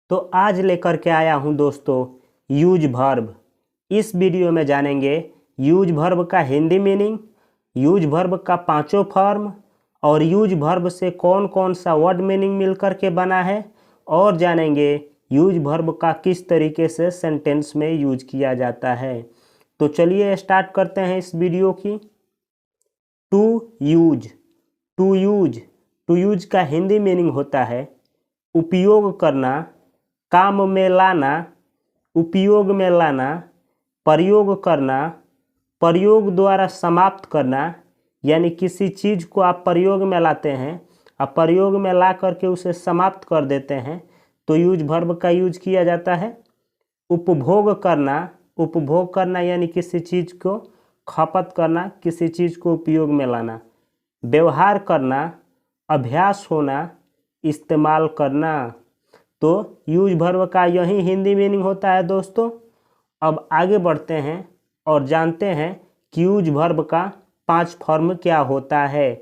तो आज लेकर के आया हूं दोस्तों यूज वर्ब। इस वीडियो में जानेंगे यूज वर्ब का हिंदी मीनिंग, यूज वर्ब का पांचों फॉर्म और यूज वर्ब से कौन कौन सा वर्ड मीनिंग मिलकर के बना है, और जानेंगे यूज वर्ब का किस तरीके से सेंटेंस में यूज किया जाता है। तो चलिए स्टार्ट करते हैं इस वीडियो की। To use. To use to use का हिंदी मीनिंग होता है उपयोग करना, काम में लाना, उपयोग में लाना, प्रयोग करना, प्रयोग द्वारा समाप्त करना। यानी किसी चीज़ को आप प्रयोग में लाते हैं और प्रयोग में ला करके उसे समाप्त कर देते हैं, तो यूज वर्ब का यूज किया जाता है। उपभोग करना, उपभोग करना यानी किसी चीज़ को खपत करना, किसी चीज़ को उपयोग में लाना। व्यवहार करना, अभ्यास होना, इस्तेमाल करना। तो यूज वर्ब का यही हिंदी मीनिंग होता है दोस्तों। अब आगे बढ़ते हैं और जानते हैं कि यूज वर्ब का 5 फॉर्म क्या होता है।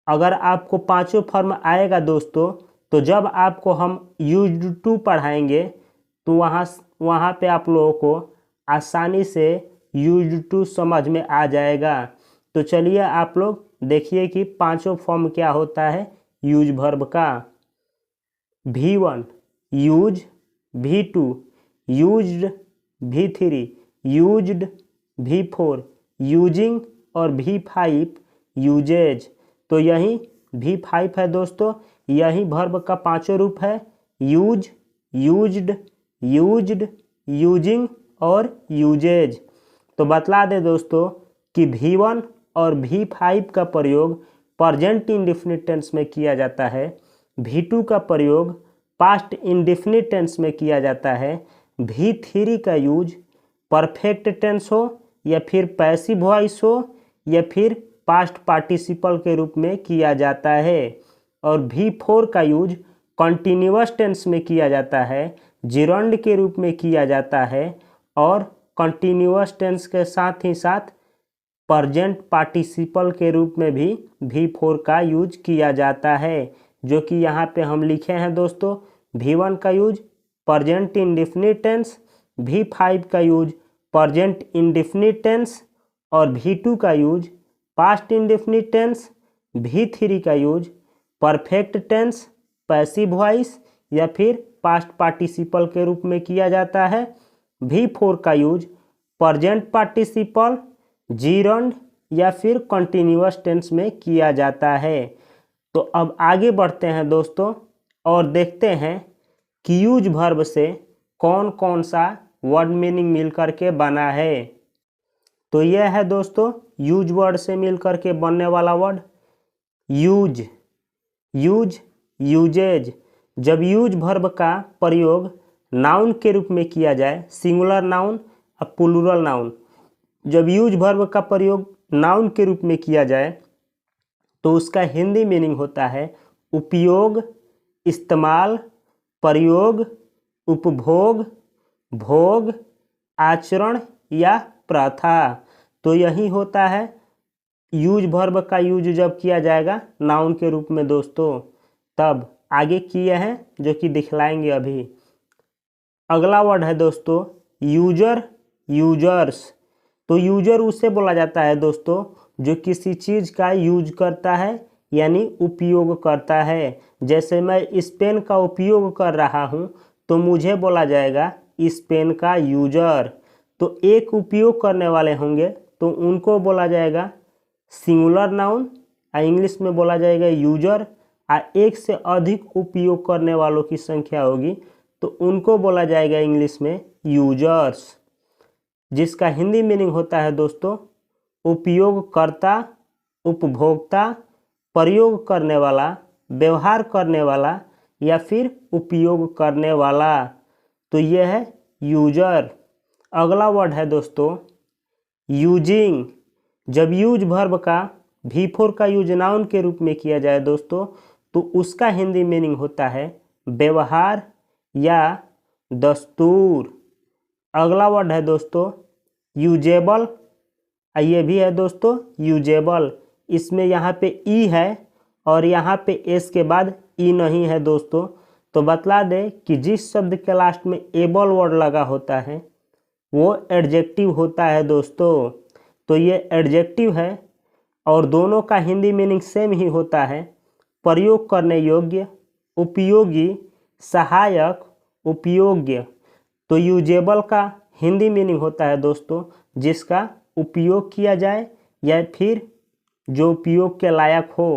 अगर आपको पांचों फॉर्म आएगा दोस्तों, तो जब आपको हम यूज टू पढ़ाएंगे तो वहाँ पे आप लोगों को आसानी से यूज टू समझ में आ जाएगा। तो चलिए आप लोग देखिए कि पांचों फॉर्म क्या होता है यूज वर्ब का। V1 use, V2 used, V3 used, V4 using और V5 यूजेज। तो यही V5 है दोस्तों, यही वर्ब का पांचों रूप है यूज, यूज्ड, यूज्ड, यूजिंग और यूजेज। तो बतला दे दोस्तों कि V1 और V5 का प्रयोग प्रेजेंट इंडेफिनिट टेंस में किया जाता है, V2 का प्रयोग पास्ट इंडेफिनिट टेंस में किया जाता है, V3 का यूज परफेक्ट टेंस हो या फिर पैसिव वॉइस हो या फिर पास्ट पार्टिसिपल के रूप में किया जाता है, और V4 का यूज कंटिन्यूअस टेंस में किया जाता है, जिरंड के रूप में किया जाता है, और कंटिन्यूअस टेंस के साथ ही साथ प्रेजेंट पार्टिसिपल के रूप में भी V4 का यूज किया जाता है, जो कि यहाँ पे हम लिखे हैं दोस्तों। V1 का use present indefinite tense, V5 का यूज प्रेजेंट इंडेफिनिट टेंस, और V2 का use past indefinite tense, V3 का use perfect tense, passive voice या फिर पास्ट पार्टिसिपल के रूप में किया जाता है, V4 का यूज प्रेजेंट पार्टिसिपल, जिरंड या फिर कंटिन्यूअस टेंस में किया जाता है। तो अब आगे बढ़ते हैं दोस्तों और देखते हैं कि यूज वर्ब से कौन कौन सा वर्ड मीनिंग मिलकर के बना है। तो यह है दोस्तों यूज वर्ड से मिलकर के बनने वाला वर्ड यूज। Use, uses. जब यूज वर्ब का प्रयोग नाउन के रूप में किया जाए, सिंगुलर नाउन और प्लूरल नाउन, जब यूज वर्ब का प्रयोग नाउन के रूप में किया जाए तो उसका हिंदी मीनिंग होता है उपयोग, इस्तेमाल, प्रयोग, उपभोग, भोग, आचरण या प्रथा। तो यही होता है यूज वर्ब का यूज जब किया जाएगा नाउन के रूप में दोस्तों। तब आगे किए हैं जो कि दिखलाएंगे अभी। अगला वर्ड है दोस्तों यूजर, यूजर्स। तो यूजर उसे बोला जाता है दोस्तों जो किसी चीज़ का यूज करता है यानी उपयोग करता है। जैसे मैं इस पेन का उपयोग कर रहा हूँ तो मुझे बोला जाएगा इस पेन का यूजर। तो एक उपयोग करने वाले होंगे तो उनको बोला जाएगा सिंगुलर नाउन, इंग्लिश में बोला जाएगा यूजर। एक से अधिक उपयोग करने वालों की संख्या होगी तो उनको बोला जाएगा इंग्लिश में यूजर्स, जिसका हिंदी मीनिंग होता है दोस्तों उपयोगकर्ता, उपभोक्ता, प्रयोग करने वाला, व्यवहार करने वाला या फिर उपयोग करने वाला। तो यह है यूजर। अगला वर्ड है दोस्तों यूजिंग। जब यूज वर्ब का V4 का यूज नाउन के रूप में किया जाए दोस्तों तो उसका हिंदी मीनिंग होता है व्यवहार या दस्तूर। अगला वर्ड है दोस्तों यूजेबल। ये भी है दोस्तों यूजेबल। इसमें यहाँ पे ई है और यहाँ पे एस के बाद ई नहीं है दोस्तों, तो बतला दे कि जिस शब्द के लास्ट में एबल वर्ड लगा होता है वो एडजेक्टिव होता है दोस्तों। तो ये एडजेक्टिव है और दोनों का हिंदी मीनिंग सेम ही होता है, प्रयोग करने योग्य, उपयोगी, सहायक, उपयोग्य। तो यूजेबल का हिंदी मीनिंग होता है दोस्तों जिसका उपयोग किया जाए या फिर जो उपयोग के लायक हो।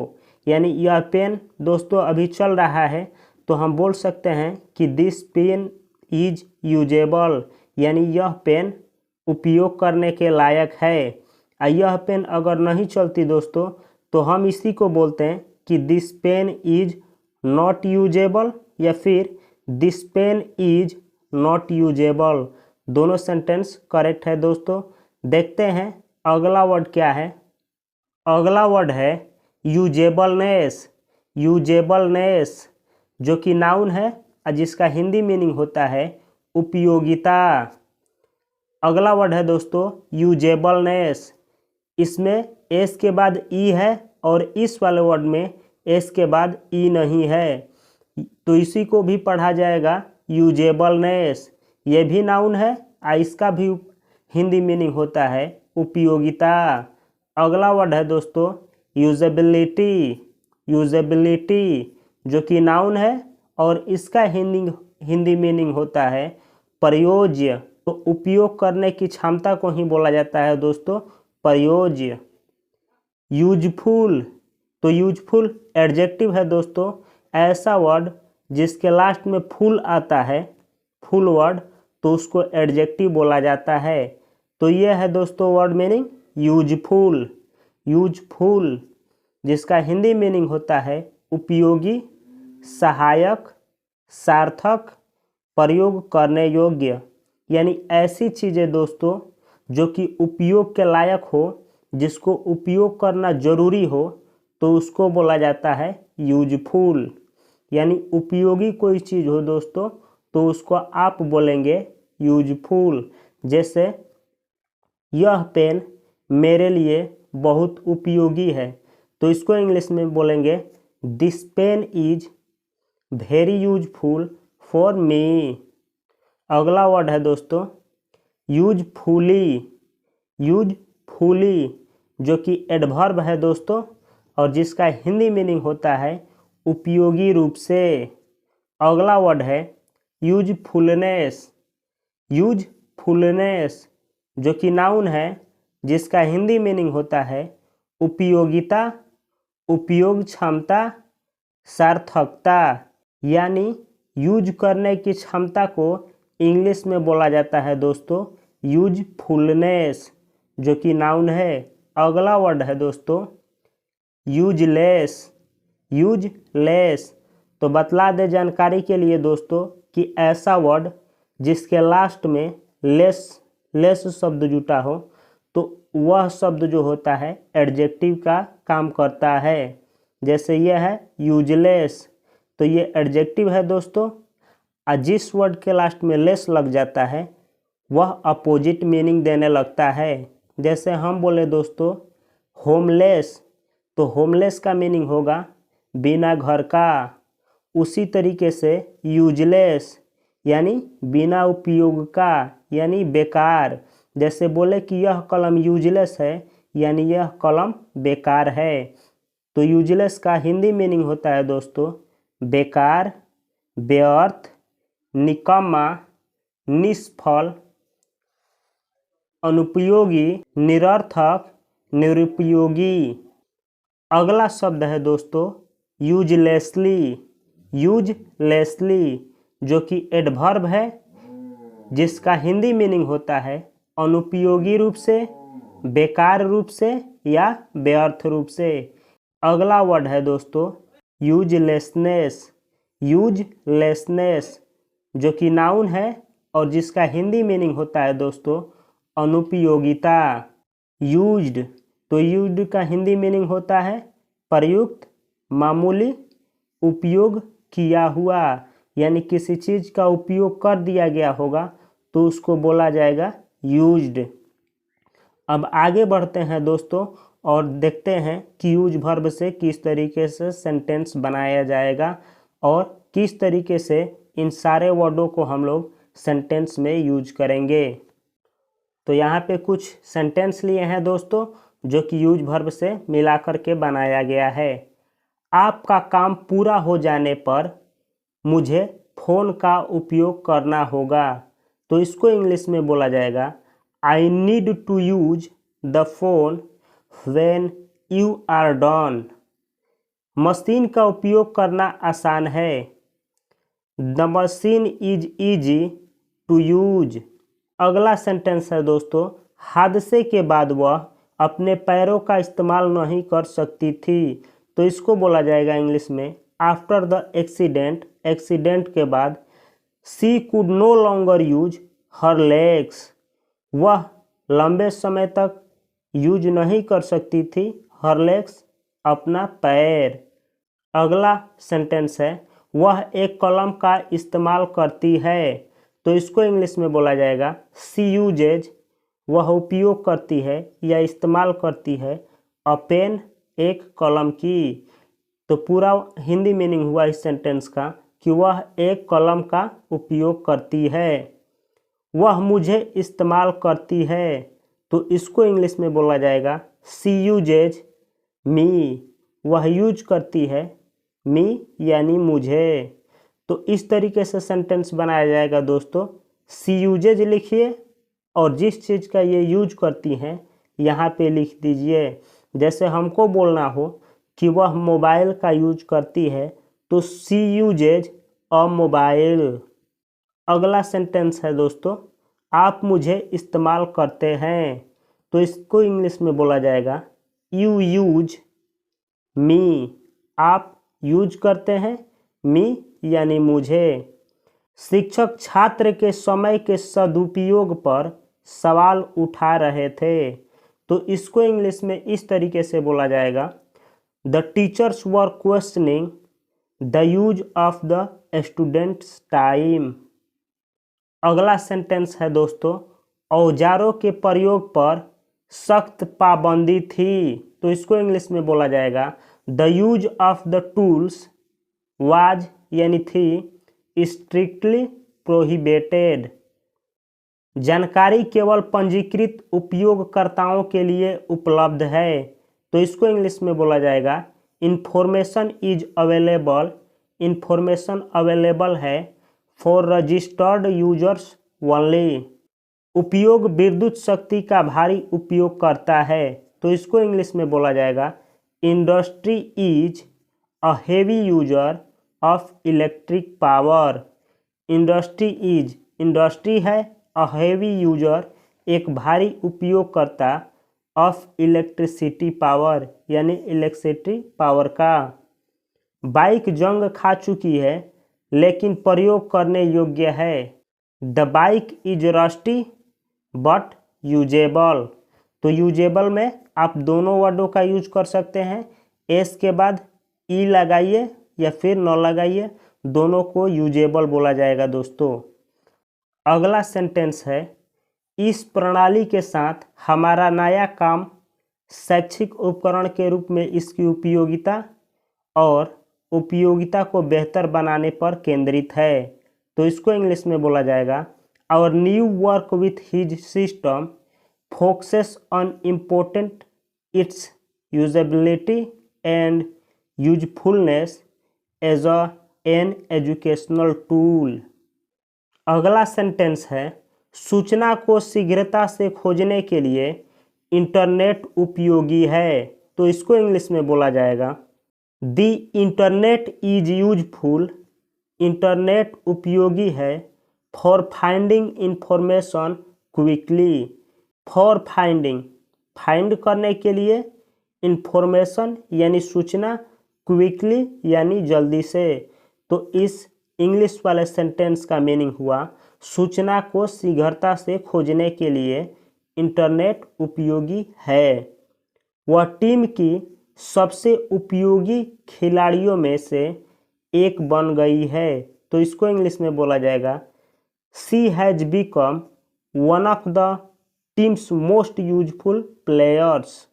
यानी यह पेन दोस्तों अभी चल रहा है तो हम बोल सकते हैं कि दिस पेन इज यूजेबल, यानी यह पेन उपयोग करने के लायक है। यह पेन अगर नहीं चलती दोस्तों तो हम इसी को बोलते हैं कि this pen is not usable या फिर this pen is not usable. दोनों सेंटेंस करेक्ट है दोस्तों। देखते हैं अगला वर्ड क्या है। अगला वर्ड है यूजेबलनेस। यूजेबलनेस जो कि नाउन है और जिसका हिंदी मीनिंग होता है उपयोगिता। अगला वर्ड है दोस्तों यूजेबलनेस। इसमें एस के बाद ई है और इस वाले वर्ड में एस के बाद ई नहीं है, तो इसी को भी पढ़ा जाएगा यूजेबलनेस। ये भी नाउन है और इसका भी हिंदी मीनिंग होता है उपयोगिता। अगला वर्ड है दोस्तों यूजेबिलिटी। यूजेबिलिटी जो कि नाउन है और इसका हिंदी मीनिंग होता है प्रयोज्य। तो उपयोग करने की क्षमता को ही बोला जाता है दोस्तों प्रयोज्य। यूजफुल, तो यूजफुल एडजेक्टिव है दोस्तों, ऐसा वर्ड जिसके लास्ट में फुल आता है, फुल वर्ड, तो उसको एडजेक्टिव बोला जाता है। तो यह है दोस्तों वर्ड मीनिंग यूजफुल। यूजफुल जिसका हिंदी मीनिंग होता है उपयोगी, सहायक, सार्थक, प्रयोग करने योग्य। यानी ऐसी चीज़ें दोस्तों जो कि उपयोग के लायक हो, जिसको उपयोग करना जरूरी हो, तो उसको बोला जाता है यूजफुल। यानी उपयोगी कोई चीज़ हो दोस्तों तो उसको आप बोलेंगे यूजफुल। जैसे यह पेन मेरे लिए बहुत उपयोगी है, तो इसको इंग्लिश में बोलेंगे this pen is very useful for me. अगला वर्ड है दोस्तों यूजफुली। यूजफुली जो कि एडवर्ब है दोस्तों और जिसका हिंदी मीनिंग होता है उपयोगी रूप से। अगला वर्ड है यूजफुलनेस। यूजफुलनेस जो कि नाउन है जिसका हिंदी मीनिंग होता है उपयोगिता, उपयोग क्षमता, सार्थकता। यानी यूज करने की क्षमता को इंग्लिश में बोला जाता है दोस्तों यूजफुलनेस जो कि नाउन है। अगला वर्ड है दोस्तों यूजलेस। यूजलेस तो बतला दे जानकारी के लिए दोस्तों कि ऐसा वर्ड जिसके लास्ट में लेस शब्द जुटा हो तो वह शब्द जो होता है एडजेक्टिव का काम करता है। जैसे यह है यूजलेस, तो ये एडजेक्टिव है दोस्तों। जिस वर्ड के लास्ट में लेस लग जाता है वह अपोजिट मीनिंग देने लगता है। जैसे हम बोले दोस्तों होमलेस, तो होमलेस का मीनिंग होगा बिना घर का। उसी तरीके से यूजलेस यानी बिना उपयोग का, यानी बेकार। जैसे बोले कि यह कलम यूजलेस है, यानी यह कलम बेकार है। तो यूजलेस का हिंदी मीनिंग होता है दोस्तों बेकार, व्यर्थ, निकम्मा, निष्फल, अनुपयोगी, निरर्थक, निरुपयोगी। अगला शब्द है दोस्तों यूजलेसली। यूजलेसली जो कि एडवर्ब है जिसका हिंदी मीनिंग होता है अनुपयोगी रूप से, बेकार रूप से या व्यर्थ रूप से। अगला वर्ड है दोस्तों यूजलेसनेस। यूजलेसनेस जो कि नाउन है और जिसका हिंदी मीनिंग होता है दोस्तों अनुपयोगिता। यूज्ड, तो यूज्ड का हिंदी मीनिंग होता है प्रयुक्त, मामूली, उपयोग किया हुआ। यानी किसी चीज़ का उपयोग कर दिया गया होगा तो उसको बोला जाएगा यूज्ड। अब आगे बढ़ते हैं दोस्तों और देखते हैं कि यूज वर्ब से किस तरीके से सेंटेंस बनाया जाएगा और किस तरीके से इन सारे वर्डों को हम लोग सेंटेंस में यूज करेंगे। तो यहाँ पे कुछ सेंटेंस लिए हैं दोस्तों, जो कि यूज वर्ब से मिलाकर के बनाया गया है। आपका काम पूरा हो जाने पर मुझे फ़ोन का उपयोग करना होगा। तो इसको इंग्लिश में बोला जाएगा I need to use the phone when you are done. Machine का उपयोग करना आसान है। The machine is easy to use. अगला सेंटेंस है दोस्तों, हादसे के बाद वह अपने पैरों का इस्तेमाल नहीं कर सकती थी। तो इसको बोला जाएगा इंग्लिश में आफ्टर द एक्सीडेंट। एक्सीडेंट के बाद she could no longer use her legs. वह लंबे समय तक यूज नहीं कर सकती थी हर लेग्स, अपना पैर। अगला सेंटेंस है वह एक कलम का इस्तेमाल करती है। तो इसको इंग्लिश में बोला जाएगा शी यूजेज। वह उपयोग करती है या इस्तेमाल करती है अ पेन, एक कलम की। तो पूरा हिंदी मीनिंग हुआ इस सेंटेंस का कि वह एक कलम का उपयोग करती है। वह मुझे इस्तेमाल करती है। तो इसको इंग्लिश में बोला जाएगा शी यूजेज मी। वह यूज करती है मी यानी मुझे। तो इस तरीके से सेंटेंस बनाया जाएगा दोस्तों। शी यूजेज लिखिए और जिस चीज़ का ये यूज करती हैं यहाँ पे लिख दीजिए। जैसे हमको बोलना हो कि वह मोबाइल का यूज करती है तो शी यूजेज अ मोबाइल। अगला सेंटेंस है दोस्तों, आप मुझे इस्तेमाल करते हैं। तो इसको इंग्लिश में बोला जाएगा यू यूज मी। आप यूज करते हैं मी यानी मुझे। शिक्षक छात्र के समय के सदुपयोग पर सवाल उठा रहे थे। तो इसको इंग्लिश में इस तरीके से बोला जाएगा the teachers were questioning the use of the students time. अगला सेंटेंस है दोस्तों, औजारों के प्रयोग पर सख्त पाबंदी थी। तो इसको इंग्लिश में बोला जाएगा the use of the tools was यानी थी स्ट्रिक्टली प्रोहिबिटेड। जानकारी केवल पंजीकृत उपयोगकर्ताओं के लिए उपलब्ध है। तो इसको इंग्लिश में बोला जाएगा information is available. Information available है फॉर रजिस्टर्ड यूजर्स ओनली। उपयोग विद्युत शक्ति का भारी उपयोग करता है। तो इसको इंग्लिश में बोला जाएगा industry is a heavy user of electric power. Industry है अ हेवी यूजर, एक भारी उपयोगकर्ता, ऑफ इलेक्ट्रिसिटी पावर यानी इलेक्ट्रिसिटी पावर का। बाइक जंग खा चुकी है लेकिन प्रयोग करने योग्य है। The bike is rusty but usable. तो यूजेबल में आप दोनों वर्डों का यूज कर सकते हैं। एस के बाद ई लगाइए या फिर न लगाइए, दोनों को यूजेबल बोला जाएगा दोस्तों। अगला सेंटेंस है इस प्रणाली के साथ हमारा नया काम शैक्षिक उपकरण के रूप में इसकी उपयोगिता और उपयोगिता को बेहतर बनाने पर केंद्रित है। तो इसको इंग्लिश में बोला जाएगा our new work with his system focuses on important its usability and usefulness as an educational tool. अगला सेंटेंस है सूचना को शीघ्रता से खोजने के लिए इंटरनेट उपयोगी है। तो इसको इंग्लिश में बोला जाएगा the internet is useful. Internet उपयोगी है for finding information quickly. For finding, find करने के लिए, इंफॉर्मेशन यानी सूचना, क्विकली यानी जल्दी से। तो इस इंग्लिश वाले सेंटेंस का मीनिंग हुआ सूचना को शीघ्रता से खोजने के लिए इंटरनेट उपयोगी है। वह टीम की सबसे उपयोगी खिलाड़ियों में से एक बन गई है। तो इसको इंग्लिश में बोला जाएगा she has become one of the teams most useful players.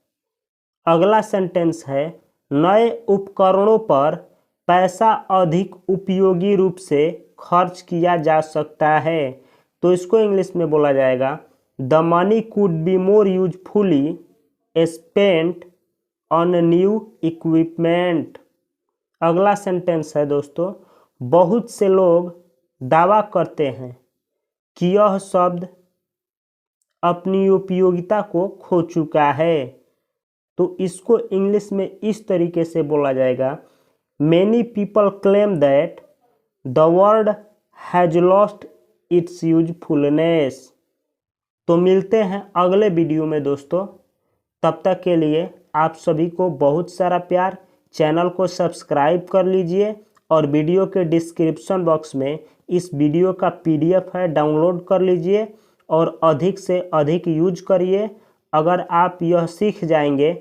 अगला सेंटेंस है नए उपकरणों पर पैसा अधिक उपयोगी रूप से खर्च किया जा सकता है। तो इसको इंग्लिश में बोला जाएगा the money could be more usefully spent on new equipment. अगला सेंटेंस है दोस्तों, बहुत से लोग दावा करते हैं कि यह शब्द अपनी उपयोगिता को खो चुका है। तो इसको इंग्लिश में इस तरीके से बोला जाएगा Many people claim that the word has lost its usefulness। तो मिलते हैं अगले वीडियो में दोस्तों, तब तक के लिए आप सभी को बहुत सारा प्यार। चैनल को सब्सक्राइब कर लीजिए और वीडियो के डिस्क्रिप्शन बॉक्स में इस वीडियो का PDF है, डाउनलोड कर लीजिए और अधिक से अधिक यूज करिए। अगर आप यह सीख जाएंगे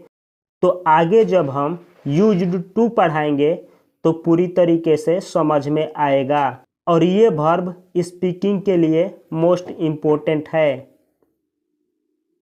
तो आगे जब हम यूज्ड टू पढ़ाएंगे तो पूरी तरीके से समझ में आएगा और ये वर्ब स्पीकिंग के लिए मोस्ट इम्पोर्टेंट है।